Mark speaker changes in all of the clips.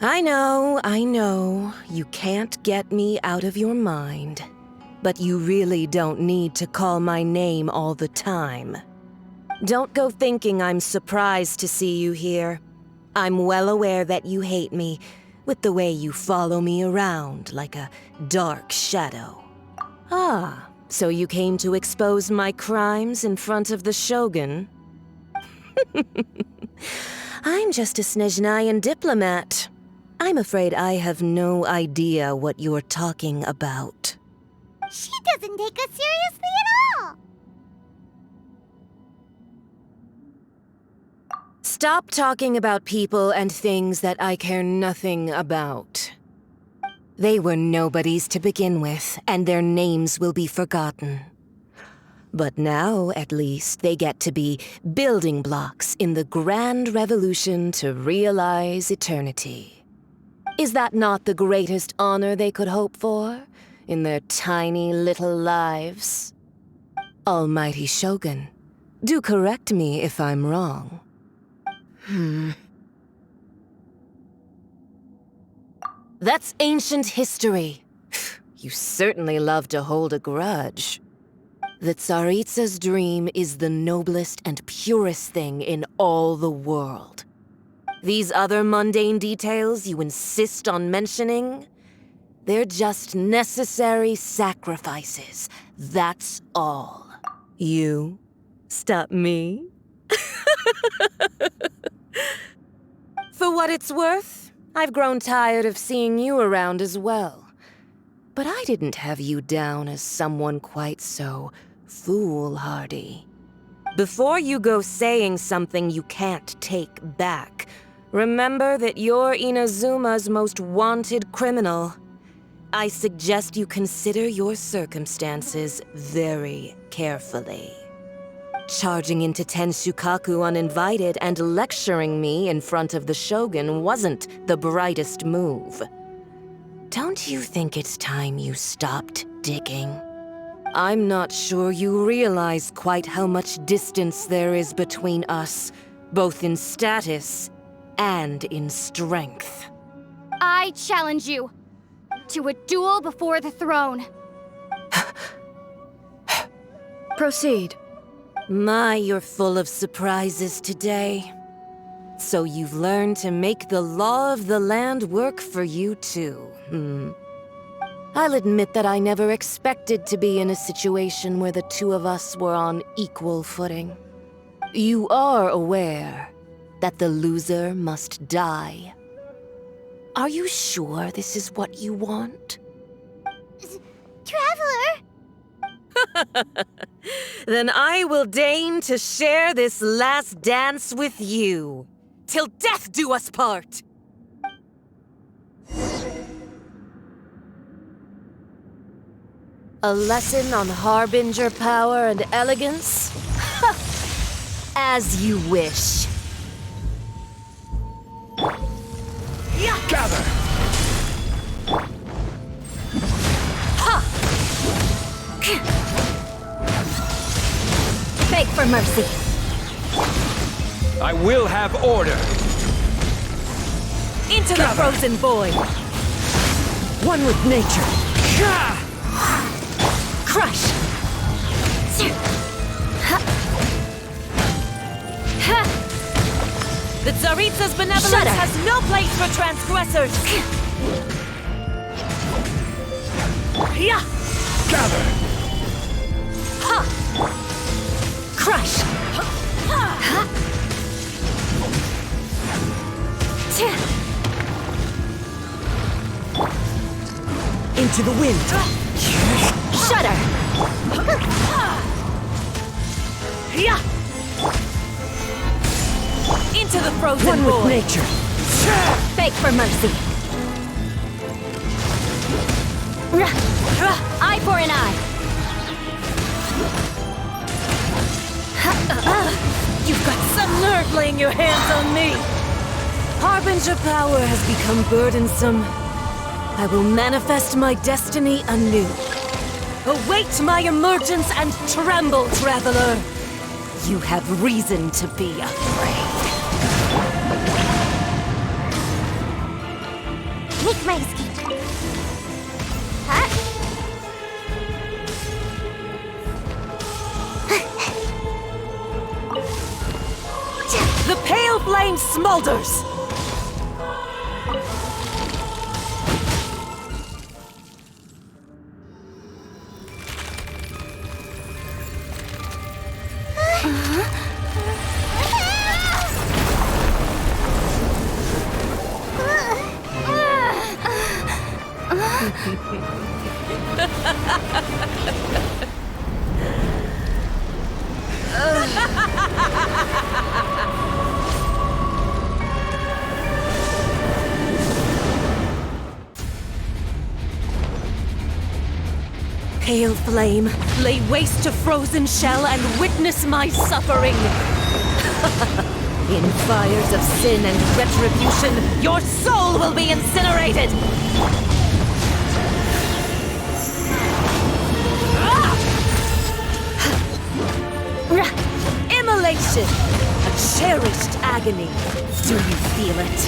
Speaker 1: I know, you can't get me out of your mind. But you really don't need to call my name all the time. Don't go thinking I'm surprised to see you here. I'm well aware that you hate me, with the way you follow me around like a dark shadow. Ah, so you came to expose my crimes in front of the Shogun? I'm just a Snezhnayan diplomat. I'm afraid I have no idea what you're talking about.
Speaker 2: She doesn't take us seriously at all!
Speaker 1: Stop talking about people and things that I care nothing about. They were nobodies to begin with, and their names will be forgotten. But now, at least, they get to be building blocks in the grand revolution to realize eternity. Is that not the greatest honor they could hope for in their tiny little lives? Almighty Shogun, do correct me if I'm wrong. That's ancient history. You certainly love to hold a grudge. The Tsaritsa's dream is the noblest and purest thing in all the world. These other mundane details you insist on mentioning, they're just necessary sacrifices, that's all. You stop me? For what it's worth, I've grown tired of seeing you around as well. But I didn't have you down as someone quite so foolhardy. Before you go saying something you can't take back, remember that you're Inazuma's most wanted criminal. I suggest you consider your circumstances very carefully. Charging into Tenshukaku uninvited and lecturing me in front of the Shogun wasn't the brightest move. Don't you think it's time you stopped digging? I'm not sure you realize quite how much distance there is between us, both in status and in strength.
Speaker 2: I challenge you to a duel before the throne.
Speaker 1: Proceed. My, you're full of surprises today. So you've learned to make the law of the land work for you too, I'll admit that I never expected to be in a situation where the two of us were on equal footing. You are aware that the loser must die. Are you sure this is what you want?
Speaker 2: Traveler!
Speaker 1: Then I will deign to share this last dance with you. Till death do us part! A lesson on harbinger power and elegance? As you wish.
Speaker 3: Gather!
Speaker 2: Beg for mercy.
Speaker 3: I will have order!
Speaker 1: Into the frozen void! One with nature! Crush! The Tsaritsa's benevolence has no place for transgressors!
Speaker 3: Gather!
Speaker 1: Crush! Into the wind!
Speaker 2: Shudder!
Speaker 1: Into the frozen
Speaker 4: One
Speaker 1: void!
Speaker 4: with nature.
Speaker 2: Beg for mercy. Eye for an eye.
Speaker 1: You've got some nerve laying your hands on me! Harbinger power has become burdensome. I will manifest my destiny anew. Await my emergence and tremble, traveler! You have reason to be afraid.
Speaker 2: make my escape. Huh?
Speaker 1: The pale flame smolders! Pale flame, lay waste to frozen shell and witness my suffering. In fires of sin and retribution, your soul will be incinerated! Immolation! A cherished agony. Do you feel it?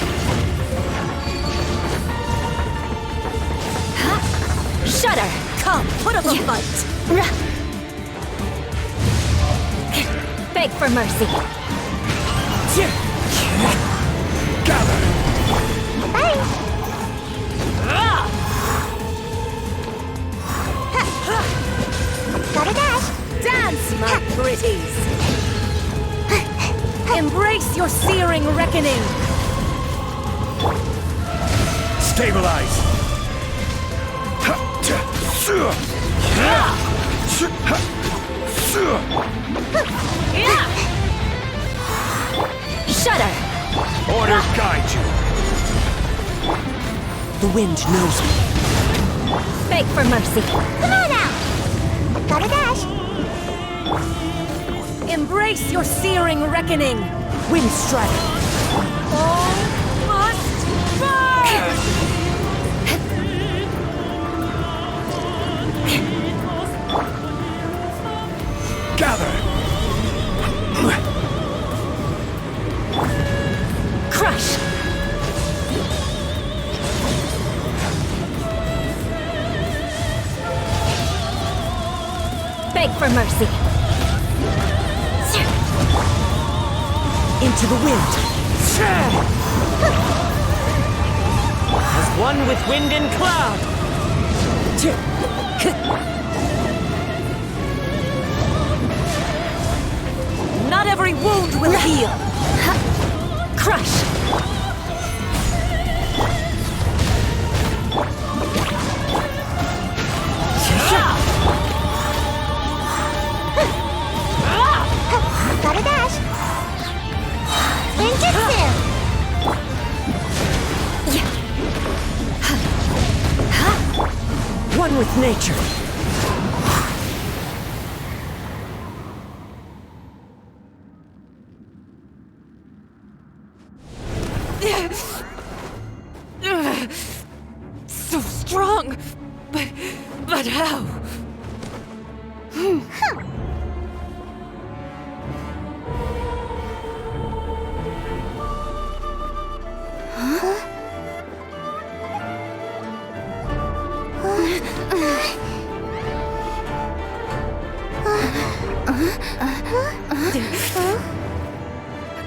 Speaker 1: Shudder! Come, put up a fight!
Speaker 2: Beg for mercy.
Speaker 3: Gather!
Speaker 2: Bye! Gotta dash!
Speaker 1: Dance, my pretties! Embrace your searing reckoning!
Speaker 3: Stabilize!
Speaker 2: Shudder!
Speaker 3: Order guide you!
Speaker 1: The wind knows me.
Speaker 2: Beg for mercy. Come on out! Gotta dash!
Speaker 1: Embrace your searing reckoning! Wind strike! All must burn!
Speaker 3: Gather!
Speaker 1: Crush!
Speaker 2: Beg for mercy.
Speaker 1: Into the wind! As one with wind and cloud! Not every wound will heal! Crush!
Speaker 2: Gotta dash! Ninjutsu!
Speaker 1: One with nature! So strong! But how?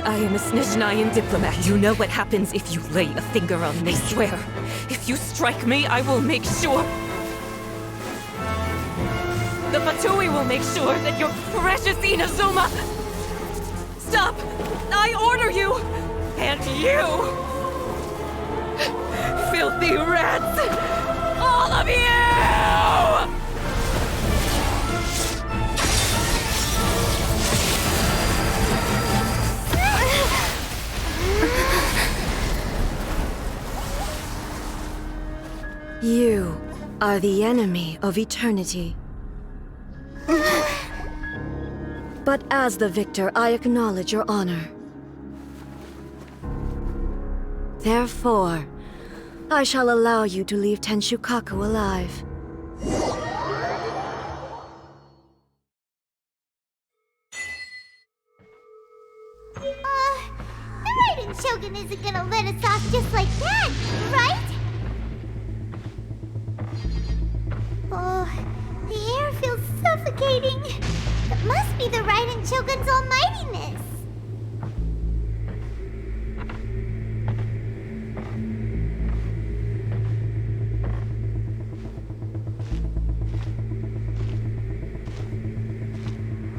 Speaker 1: I am a Snezhnayan diplomat. You know what happens if you lay a finger on me. I swear, if you strike me, I will make sure... The Fatui will make sure that your precious Inazuma... Stop! I order you! And you! Filthy rats! All of you! You are the enemy of eternity. But as the victor, I acknowledge your honor. Therefore, I shall allow you to leave Tenshukaku alive.
Speaker 2: The Raiden Shogun isn't gonna let us off just like that, right?
Speaker 4: intoxicating. It must be the Raiden Shogun's almightiness.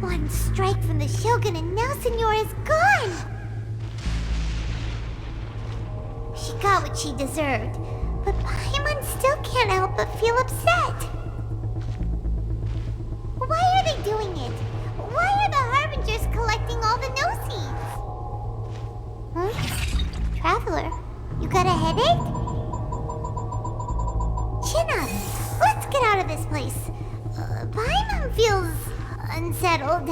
Speaker 4: One strike from the Shogun and now Signora's gone! She got what she deserved, but Paimon still can't help but feel upset. Why are they doing it? Why are the Harbingers collecting all the no-seeds? Huh? Traveler, you got a headache? Chin up! Let's get out of this place. Paimon feels unsettled.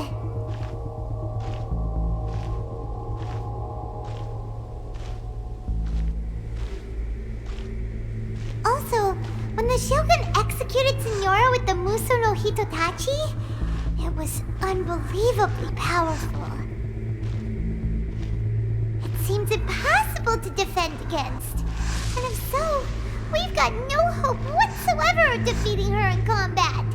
Speaker 4: Also, when the Shogun executed Signora with the Musou no Hitotachi, it was unbelievably powerful. It seems impossible to defend against. And if so, we've got no hope whatsoever of defeating her in combat.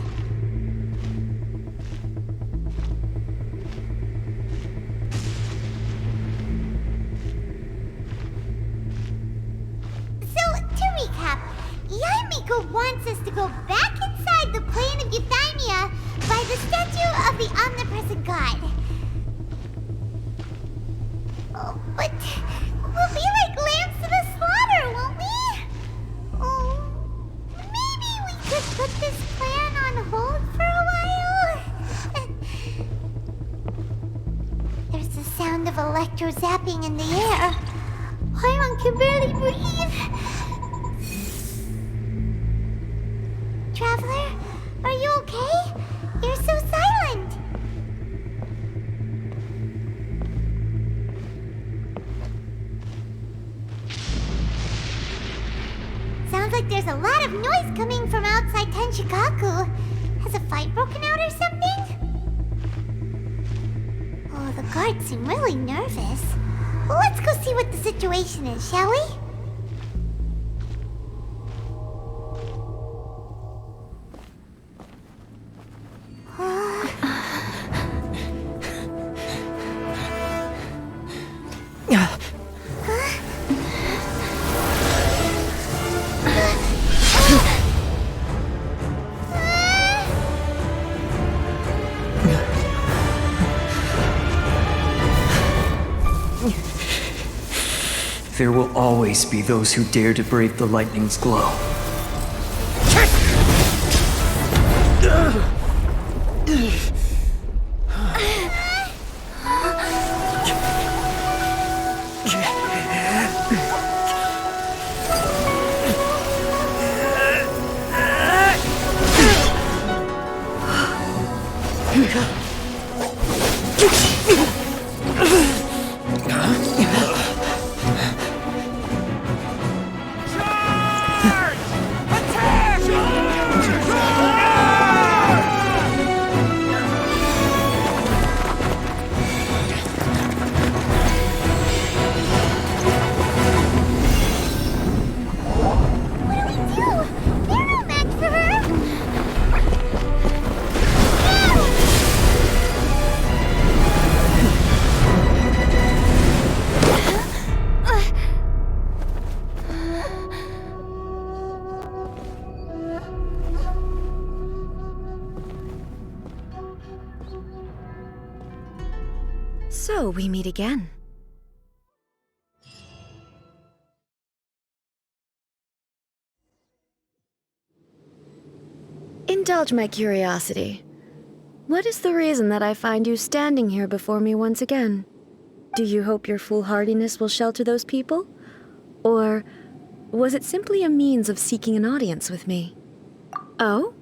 Speaker 4: Yaimiko wants us to go back inside the plane of Euthymia by the statue of the omnipresent god. Oh, but we'll be like lambs to the slaughter, won't we? Oh, maybe we could put this plan on hold for a while? There's the sound of electro zapping in the air. Paimon can barely breathe. Traveler, are you okay? You're so silent. Sounds like there's a lot of noise coming from outside Tenshikaku. Has a fight broken out or something? Oh, the guards seem really nervous. Well, let's go see what the situation is, shall we?
Speaker 5: There will always be those who dare to brave the lightning's glow.
Speaker 1: So we meet again. Indulge my curiosity. What is the reason that I find you standing here before me once again? Do you hope your foolhardiness will shelter those people? Or was it simply a means of seeking an audience with me? Oh?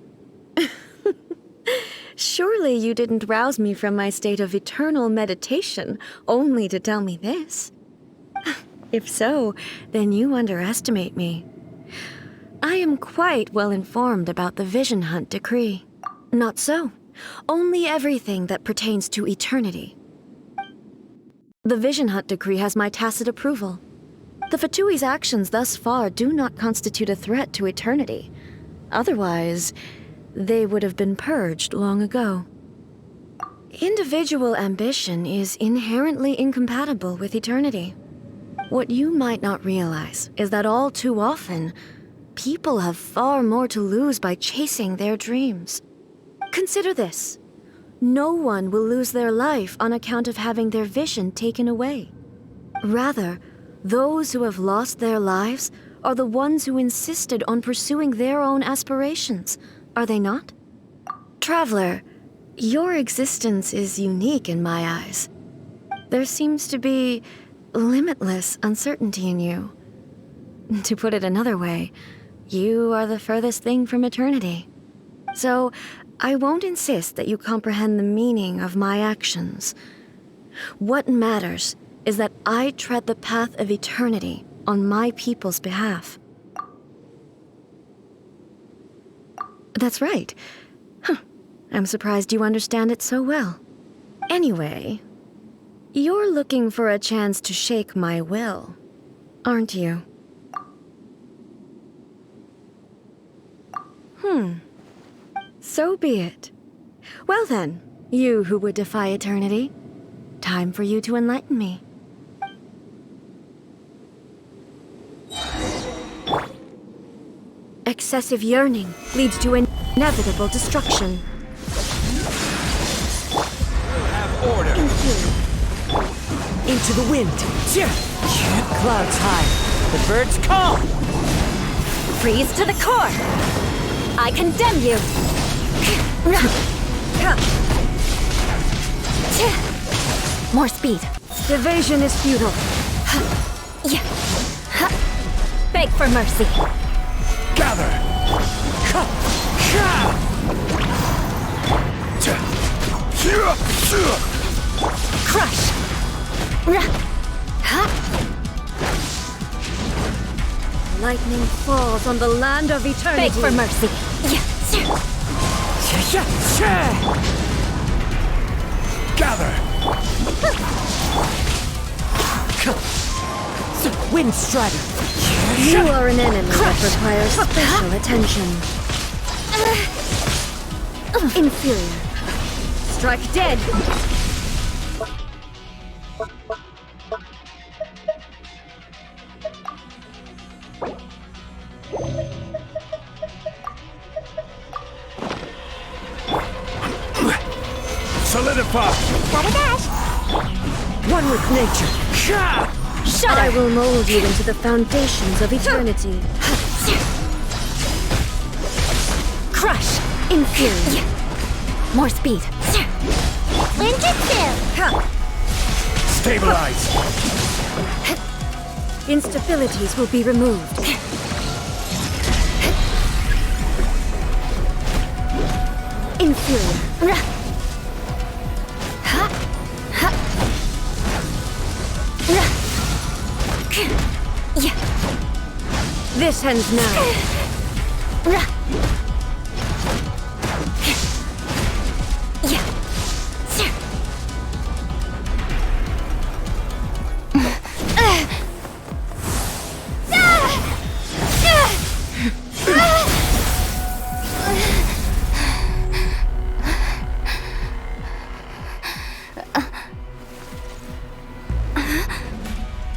Speaker 1: Surely you didn't rouse me from my state of eternal meditation only to tell me this. If so, then you underestimate me. I am quite well informed about the Vision Hunt decree. Not so. Only everything that pertains to eternity. The Vision Hunt decree has my tacit approval. The Fatui's actions thus far do not constitute a threat to eternity. Otherwise,
Speaker 6: they would have been purged long ago. Individual ambition is inherently incompatible with eternity. What you might not realize is that all too often, people have far more to lose by chasing their dreams. Consider this. No one will lose their life on account of having their vision taken away. Rather, those who have lost their lives are the ones who insisted on pursuing their own aspirations, are they not? Traveler, your existence is unique in my eyes. There seems to be limitless uncertainty in you. To put it another way, you are the furthest thing from eternity. So, I won't insist that you comprehend the meaning of my actions. What matters is that I tread the path of eternity on my people's behalf. That's right. I'm surprised you understand it so well. Anyway, you're looking for a chance to shake my will, aren't you? So be it. Well then, you who would defy eternity, time for you to enlighten me. Excessive yearning leads to inevitable destruction.
Speaker 3: Order.
Speaker 1: Into the wind. Clouds high. The birds call.
Speaker 2: Freeze to the core! I condemn you! More speed.
Speaker 6: Evasion is futile.
Speaker 2: Beg for mercy.
Speaker 3: Gather.
Speaker 2: Crush!
Speaker 6: Lightning falls on the land of eternity.
Speaker 2: Beg for mercy.
Speaker 3: Gather.
Speaker 1: Wind strider.
Speaker 6: You are an enemy that requires special attention. Inferior. Strike dead.
Speaker 3: Solidify.
Speaker 1: One with nature.
Speaker 6: I will mold you into the foundations of eternity.
Speaker 2: Crush!
Speaker 6: Inferior.
Speaker 2: More speed.
Speaker 4: Ninjutsu!
Speaker 3: Stabilize.
Speaker 6: Instabilities will be removed. Inferior. This ends now.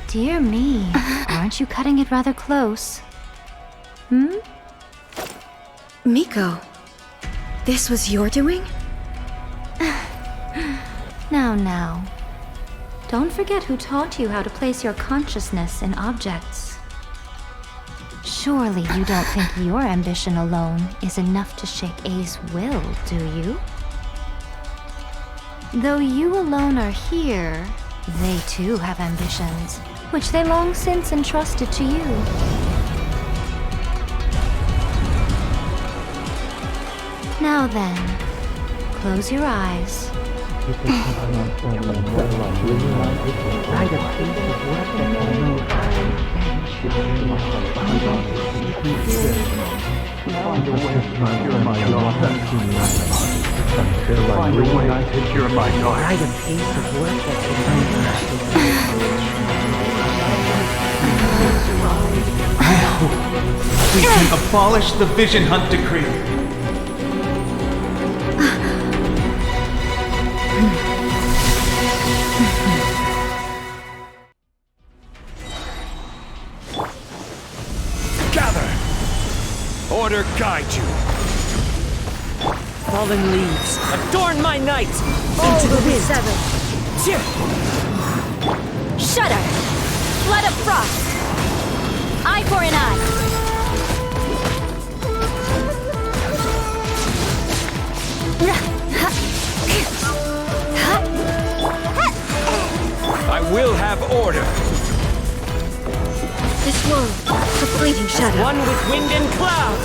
Speaker 2: Dear me, aren't you cutting it rather close?
Speaker 6: Miko, this was your doing?
Speaker 2: Now. Don't forget who taught you how to place your consciousness in objects. Surely you don't think your ambition alone is enough to shake A's will, do you? Though you alone are here, they too have ambitions, which they long since entrusted to you. Now then, close your eyes.
Speaker 7: We can abolish the Vision Hunt Decree.
Speaker 3: Order guide you.
Speaker 1: Fallen leaves, adorn my night!
Speaker 6: All
Speaker 1: Into the
Speaker 6: will be
Speaker 1: wind!
Speaker 6: severed.
Speaker 2: Shudder! Flood of frost! Eye for an eye!
Speaker 3: I will have order.
Speaker 6: This world, a fleeting shadow.
Speaker 1: One with wind and cloud!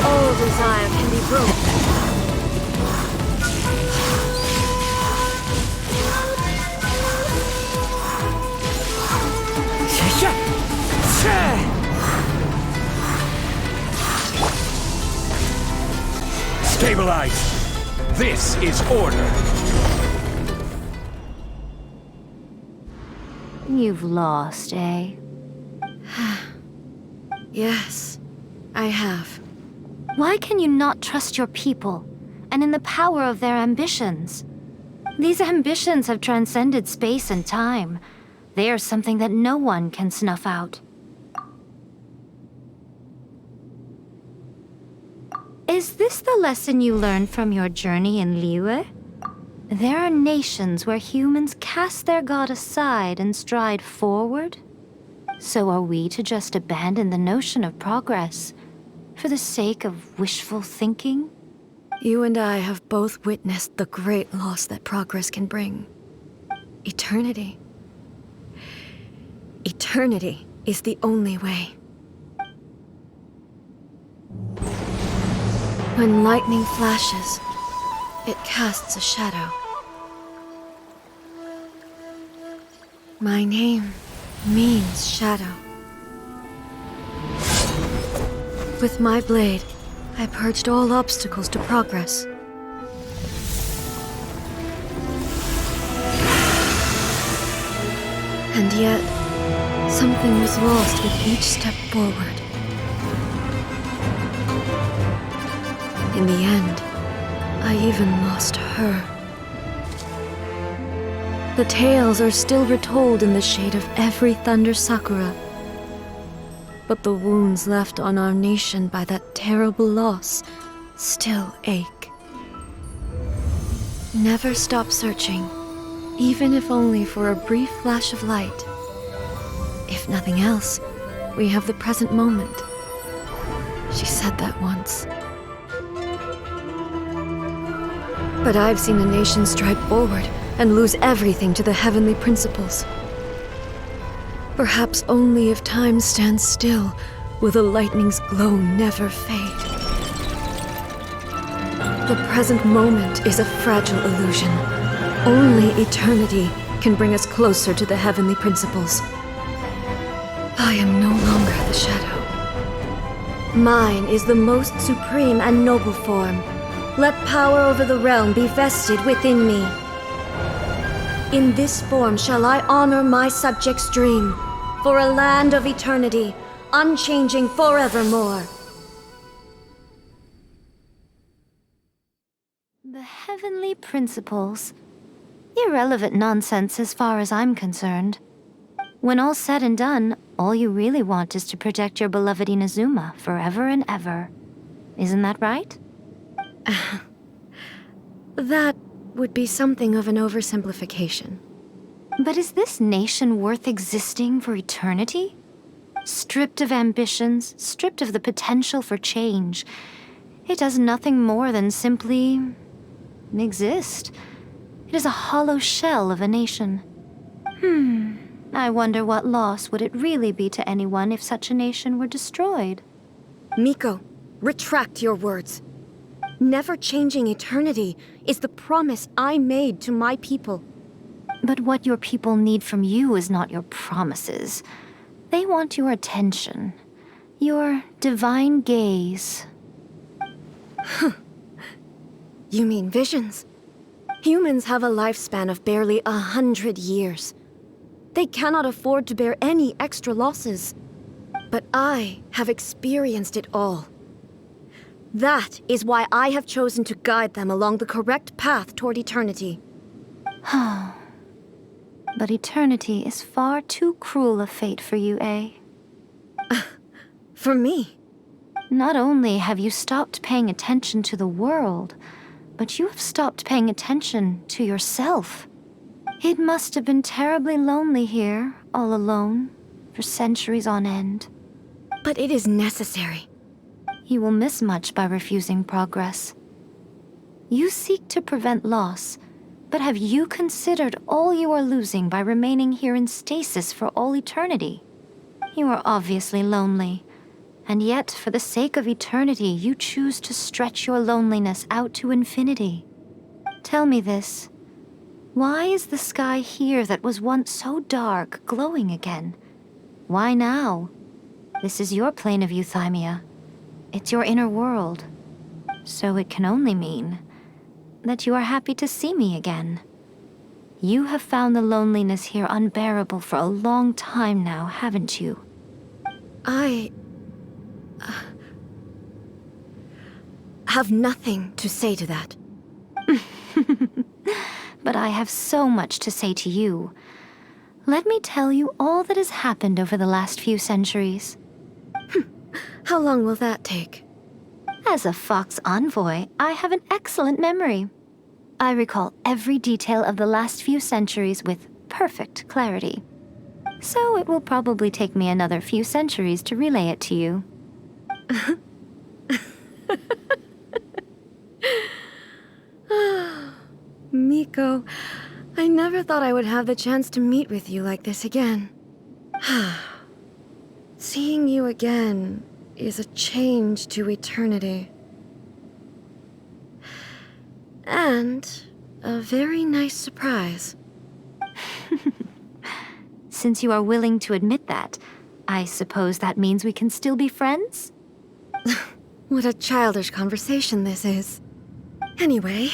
Speaker 6: All desire can be broken.
Speaker 3: Stabilize. This is order.
Speaker 2: You've lost, eh?
Speaker 6: Yes, I have.
Speaker 2: Why can you not trust your people, and in the power of their ambitions? These ambitions have transcended space and time. They are something that no one can snuff out. Is this the lesson you learned from your journey in Liyue? There are nations where humans cast their god aside and stride forward. So are we to just abandon the notion of progress for the sake of wishful thinking?
Speaker 6: You and I have both witnessed the great loss that progress can bring. Eternity. Eternity is the only way. When lightning flashes, it casts a shadow. My name means shadow. With my blade, I purged all obstacles to progress. And yet, something was lost with each step forward. In the end, I even lost her. The tales are still retold in the shade of every Thunder Sakura. But the wounds left on our nation by that terrible loss still ache. Never stop searching, even if only for a brief flash of light. If nothing else, we have the present moment. She said that once. But I've seen a nation stride forward and lose everything to the heavenly principles. Perhaps only if time stands still will the lightning's glow never fade. The present moment is a fragile illusion. Only eternity can bring us closer to the heavenly principles. I am no longer the shadow. Mine is the most supreme and noble form. Let power over the realm be vested within me. In this form shall I honor my subjects' dream, for a land of eternity, unchanging forevermore.
Speaker 2: The heavenly principles. Irrelevant nonsense as far as I'm concerned. When all's said and done, all you really want is to protect your beloved Inazuma forever and ever. Isn't that right?
Speaker 6: That would be something of an oversimplification.
Speaker 2: But is this nation worth existing for eternity? Stripped of ambitions, stripped of the potential for change, it does nothing more than simply exist. It is a hollow shell of a nation. I wonder what loss would it really be to anyone if such a nation were destroyed?
Speaker 6: Miko, retract your words. Never changing eternity is the promise I made to my people.
Speaker 2: But what your people need from you is not your promises. They want your attention, your divine gaze.
Speaker 6: You mean visions? Humans have a lifespan of barely 100 years. They cannot afford to bear any extra losses. But I have experienced it all. That is why I have chosen to guide them along the correct path toward eternity.
Speaker 2: But eternity is far too cruel a fate for you, eh?
Speaker 6: For me?
Speaker 2: Not only have you stopped paying attention to the world, but you have stopped paying attention to yourself. It must have been terribly lonely here, all alone, for centuries on end.
Speaker 6: But it is necessary.
Speaker 2: You will miss much by refusing progress. You seek to prevent loss, but have you considered all you are losing by remaining here in stasis for all eternity? You are obviously lonely, and yet for the sake of eternity, you choose to stretch your loneliness out to infinity. Tell me this. Why is the sky here that was once so dark glowing again? Why now? This is your plane of euthymia. It's your inner world. So it can only mean that you are happy to see me again. You have found the loneliness here unbearable for a long time now, haven't you?
Speaker 6: I have nothing to say to that.
Speaker 2: But I have so much to say to you. Let me tell you all that has happened over the last few centuries.
Speaker 6: How long will that take?
Speaker 2: As a Fox envoy, I have an excellent memory. I recall every detail of the last few centuries with perfect clarity. So it will probably take me another few centuries to relay it to you.
Speaker 6: Miko, I never thought I would have the chance to meet with you like this again. Seeing you again is a change to eternity. And a very nice surprise.
Speaker 2: Since you are willing to admit that, I suppose that means we can still be friends?
Speaker 6: What a childish conversation this is. Anyway,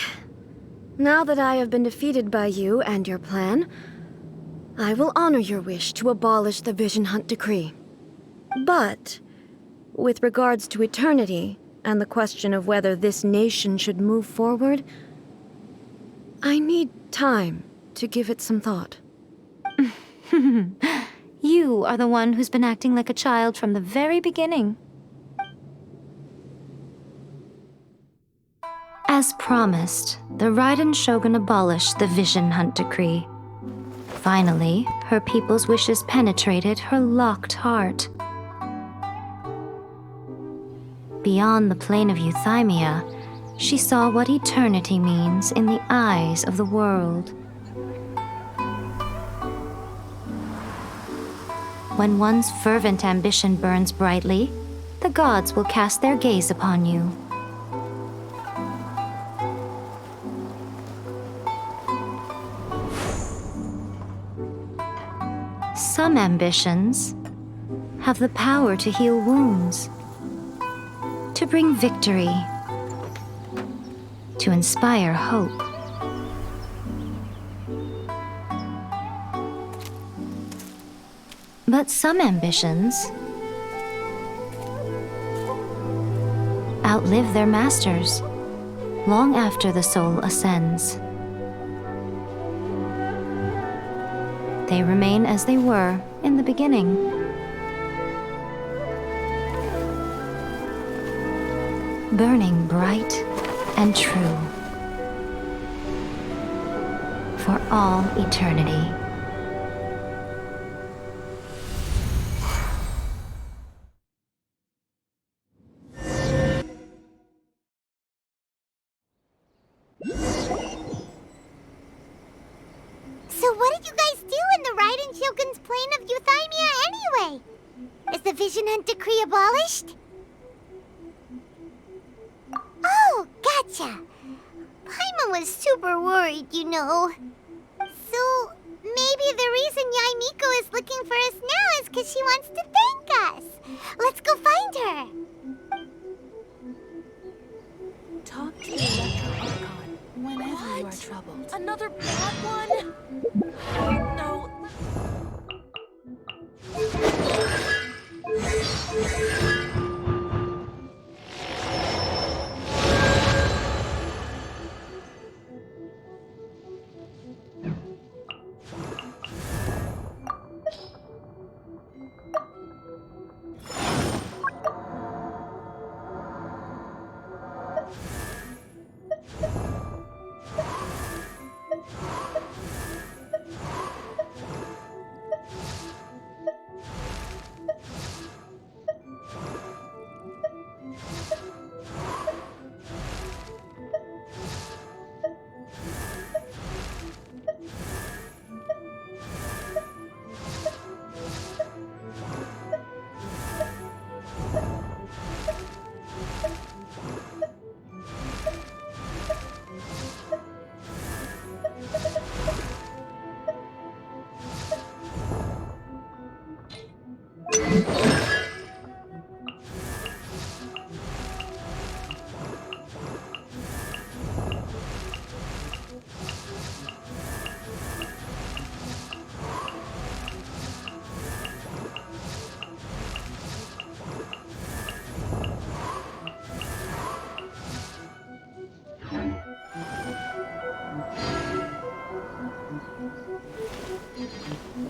Speaker 6: now that I have been defeated by you and your plan, I will honor your wish to abolish the Vision Hunt Decree. But, with regards to eternity and the question of whether this nation should move forward, I need time to give it some thought.
Speaker 2: You are the one who's been acting like a child from the very beginning. As promised, the Raiden Shogun abolished the Vision Hunt Decree. Finally, her people's wishes penetrated her locked heart. Beyond the plane of euthymia, she saw what eternity means in the eyes of the world. When one's fervent ambition burns brightly, the gods will cast their gaze upon you. Some ambitions have the power to heal wounds, to bring victory, to inspire hope. But some ambitions outlive their masters long after the soul ascends. They remain as they were in the beginning. Burning bright and true for all eternity.
Speaker 4: So what did you guys do in the Raiden Shogun's plane of euthymia anyway? Is the Vision Hunt Decree abolished? Oh, gotcha. Paimon was super worried, you know. So, maybe the reason Yae Miko is looking for us now is because she wants to thank us. Let's go find her.
Speaker 7: Talk to the Electro Archon whenever you are troubled. Another bad one? No.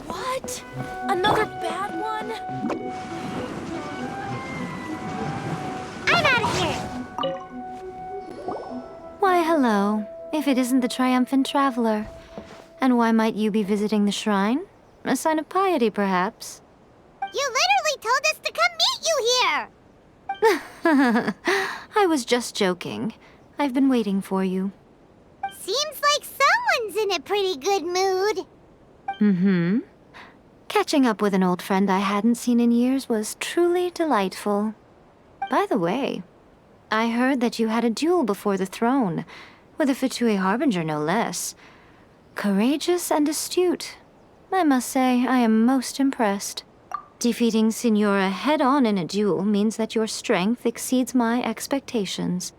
Speaker 7: What? Another bad one?
Speaker 4: I'm out of here!
Speaker 2: Why, hello. If it isn't the triumphant traveler. And why might you be visiting the shrine? A sign of piety, perhaps?
Speaker 4: You literally told us to come meet you here!
Speaker 2: I was just joking. I've been waiting for you.
Speaker 4: Seems like someone's in a pretty good mood.
Speaker 2: Mm-hmm. Catching up with an old friend I hadn't seen in years was truly delightful. By the way, I heard that you had a duel before the throne, with a Fatui Harbinger no less. Courageous and astute. I must say, I am most impressed. Defeating Signora head-on in a duel means that your strength exceeds my expectations.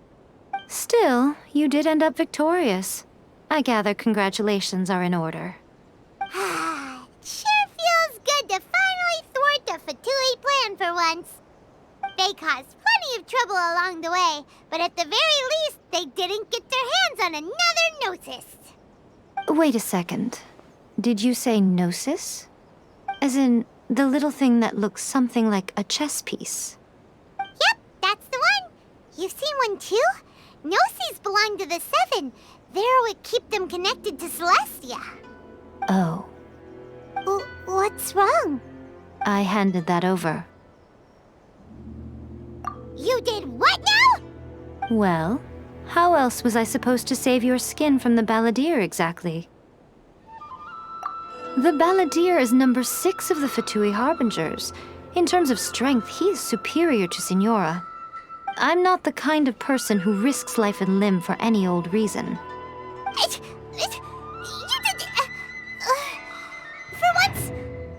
Speaker 2: Still, you did end up victorious. I gather congratulations are in order.
Speaker 4: Sure feels good to finally thwart the Fatui plan for once. They caused plenty of trouble along the way, but at the very least, they didn't get their hands on another Gnosis.
Speaker 2: Wait a second. Did you say Gnosis? As in, the little thing that looks something like a chess piece?
Speaker 4: Yep, that's the one. You've seen one too? Gnosis belong to the Seven. They're what keep them connected to Celestia.
Speaker 2: Oh.
Speaker 4: What's wrong?
Speaker 2: I handed that over.
Speaker 4: You did what now?
Speaker 2: Well, how else was I supposed to save your skin from the Balladeer exactly? The Balladeer is number 6 of the Fatui Harbingers. In terms of strength, he is superior to Signora. I'm not the kind of person who risks life and limb for any old reason.
Speaker 4: You did... for once,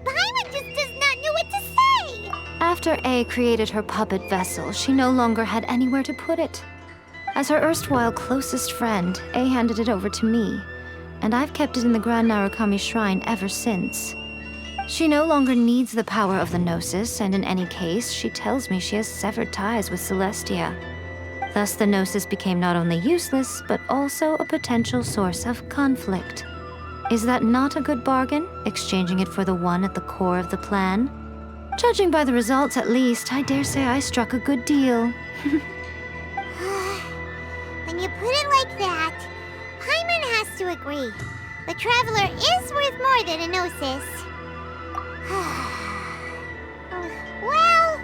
Speaker 4: Paimon just does not know what to say.
Speaker 2: After A created her puppet vessel, she no longer had anywhere to put it. As her erstwhile closest friend, A handed it over to me, and I've kept it in the Grand Narukami Shrine ever since. She no longer needs the power of the Gnosis, and in any case, she tells me she has severed ties with Celestia. Thus, the Gnosis became not only useless, but also a potential source of conflict. Is that not a good bargain, exchanging it for the one at the core of the plan? Judging by the results, at least, I dare say I struck a good deal.
Speaker 4: When you put it like that, Paimon has to agree. The Traveler is worth more than a Gnosis. Well,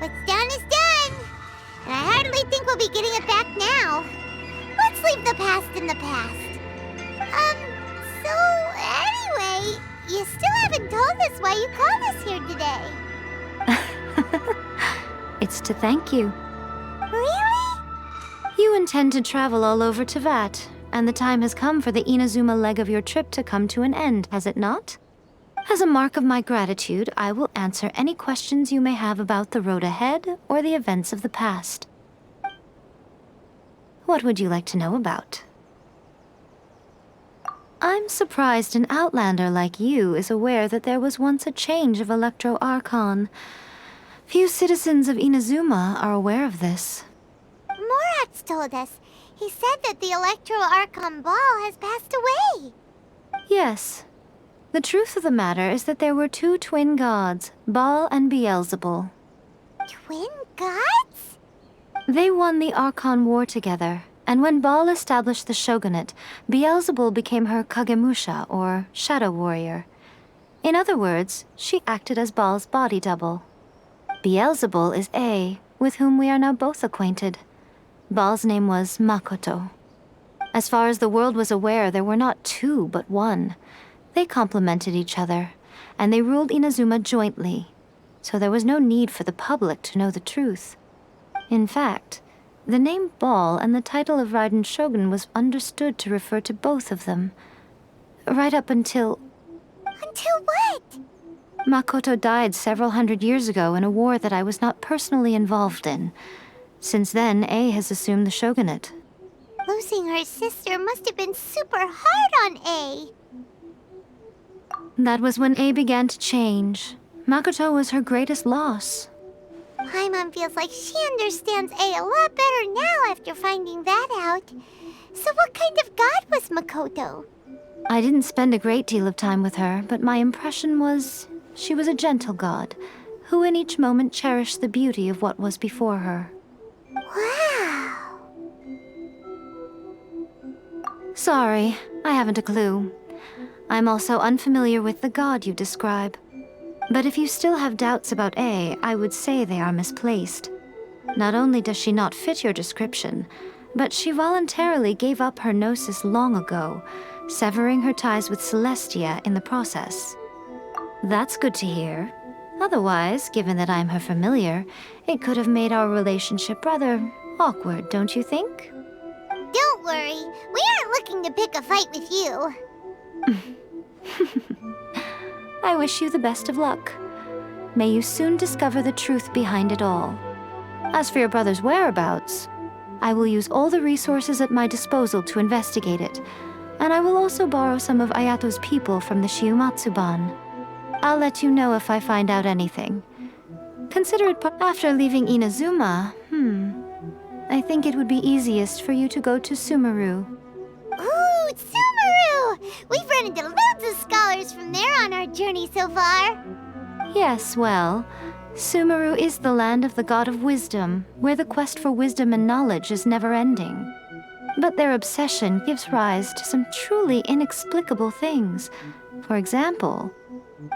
Speaker 4: what's done is done. And I hardly think we'll be getting it back now. Let's leave the past in the past. So anyway, you still haven't told us why you called us here today.
Speaker 2: It's to thank you.
Speaker 4: Really?
Speaker 2: You intend to travel all over Teyvat, and the time has come for the Inazuma leg of your trip to come to an end, has it not? As a mark of my gratitude, I will answer any questions you may have about the road ahead or the events of the past. What would you like to know about? I'm surprised an outlander like you is aware that there was once a change of Electro Archon. Few citizens of Inazuma are aware of this.
Speaker 4: Morat's told us. He said that the Electro Archon Baal has passed away.
Speaker 2: Yes. The truth of the matter is that there were 2 twin gods, Baal and Beelzebul.
Speaker 4: Twin gods?
Speaker 2: They won the Archon War together, and when Baal established the shogunate, Beelzebul became her Kagemusha, or shadow warrior. In other words, she acted as Baal's body double. Beelzebul is A, with whom we are now both acquainted. Baal's name was Makoto. As far as the world was aware, there were not 2, but 1. They complemented each other, and they ruled Inazuma jointly, so there was no need for the public to know the truth. In fact, the name Baal and the title of Raiden Shogun was understood to refer to both of them. Right up until...
Speaker 4: Until what?
Speaker 2: Makoto died several hundred years ago in a war that I was not personally involved in. Since then, A has assumed the shogunate.
Speaker 4: Losing her sister must have been super hard on A.
Speaker 2: That was when A began to change. Makoto was her greatest loss.
Speaker 4: Paimon feels like she understands A lot better now after finding that out. So what kind of god was Makoto?
Speaker 2: I didn't spend a great deal of time with her, but my impression was she was a gentle god, who in each moment cherished the beauty of what was before her.
Speaker 4: Wow.
Speaker 2: Sorry, I haven't a clue. I'm also unfamiliar with the god you describe. But if you still have doubts about A, I would say they are misplaced. Not only does she not fit your description, but she voluntarily gave up her gnosis long ago, severing her ties with Celestia in the process. That's good to hear. Otherwise, given that I'm her familiar, it could have made our relationship rather awkward, don't you think?
Speaker 4: Don't worry, we aren't looking to pick a fight with you.
Speaker 2: I wish you the best of luck. May you soon discover the truth behind it all. As for your brother's whereabouts, I will use all the resources at my disposal to investigate it, and I will also borrow some of Ayato's people from the Shiumatsuban. I'll let you know if I find out anything. Consider it after leaving Inazuma, I think it would be easiest for you to go to Sumeru.
Speaker 4: Ooh, Sumeru! We've run into loads of scholars from there on our journey so far.
Speaker 2: Yes, well, Sumeru is the land of the god of wisdom, where the quest for wisdom and knowledge is never-ending. But their obsession gives rise to some truly inexplicable things. For example,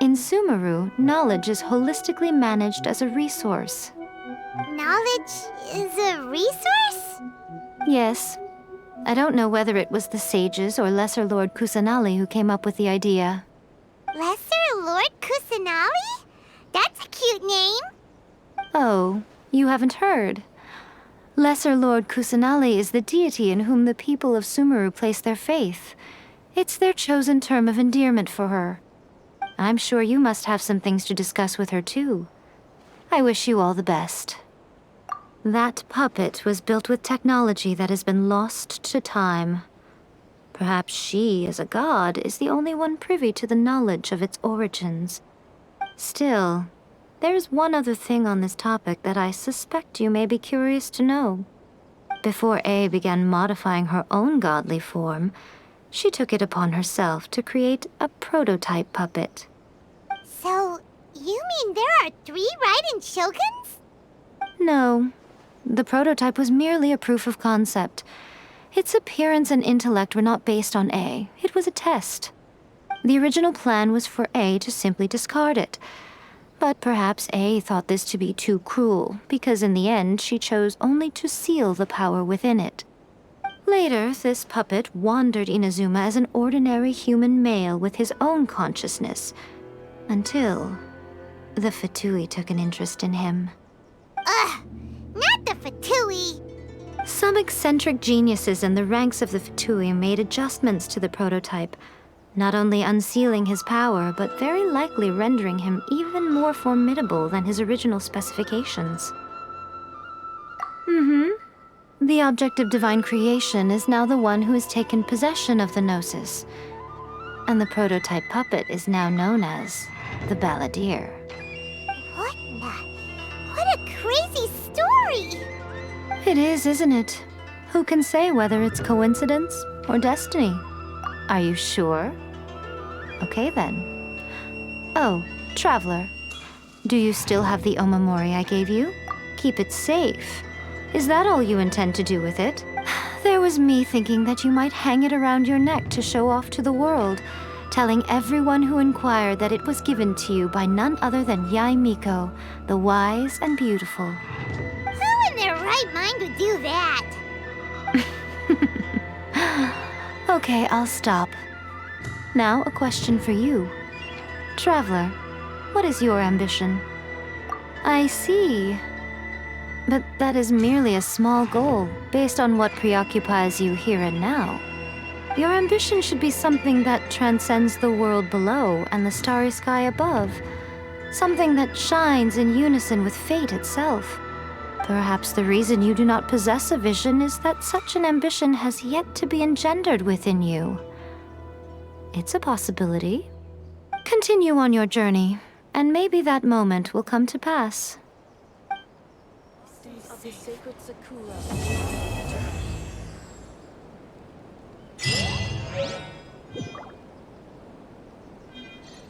Speaker 2: in Sumeru, knowledge is holistically managed as a resource.
Speaker 4: Knowledge is a resource?
Speaker 2: Yes. I don't know whether it was the sages or Lesser Lord Kusanali who came up with the idea.
Speaker 4: Lesser Lord Kusanali? That's a cute name.
Speaker 2: Oh, you haven't heard. Lesser Lord Kusanali is the deity in whom the people of Sumeru place their faith. It's their chosen term of endearment for her. I'm sure you must have some things to discuss with her too. I wish you all the best. That puppet was built with technology that has been lost to time. Perhaps she, as a god, is the only one privy to the knowledge of its origins. Still, there's one other thing on this topic that I suspect you may be curious to know. Before A began modifying her own godly form, she took it upon herself to create a prototype puppet.
Speaker 4: So, you mean there are 3 Raiden Shoguns?
Speaker 2: No. The prototype was merely a proof of concept. Its appearance and intellect were not based on A. It was a test. The original plan was for A to simply discard it. But perhaps A thought this to be too cruel, because in the end she chose only to seal the power within it. Later, this puppet wandered Inazuma as an ordinary human male with his own consciousness, until the Fatui took an interest in him.
Speaker 4: Ugh! Not the Fatui!
Speaker 2: Some eccentric geniuses in the ranks of the Fatui made adjustments to the prototype, not only unsealing his power, but very likely rendering him even more formidable than his original specifications. The object of divine creation is now the one who has taken possession of the Gnosis, and the prototype puppet is now known as the Balladeer.
Speaker 4: What a crazy story!
Speaker 2: It is, isn't it? Who can say whether it's coincidence or destiny? Are you sure? Okay then. Oh, Traveler. Do you still have the omamori I gave you? Keep it safe. Is that all you intend to do with it? There was me thinking that you might hang it around your neck to show off to the world, telling everyone who inquired that it was given to you by none other than Yai Miko, the wise and beautiful.
Speaker 4: Who in their right mind would do that?
Speaker 2: Okay, I'll stop. Now, a question for you. Traveler, what is your ambition? I see. But that is merely a small goal, based on what preoccupies you here and now. Your ambition should be something that transcends the world below and the starry sky above. Something that shines in unison with fate itself. Perhaps the reason you do not possess a vision is that such an ambition has yet to be engendered within you. It's a possibility. Continue on your journey, and maybe that moment will come to pass.
Speaker 7: Of the sacred Sakura.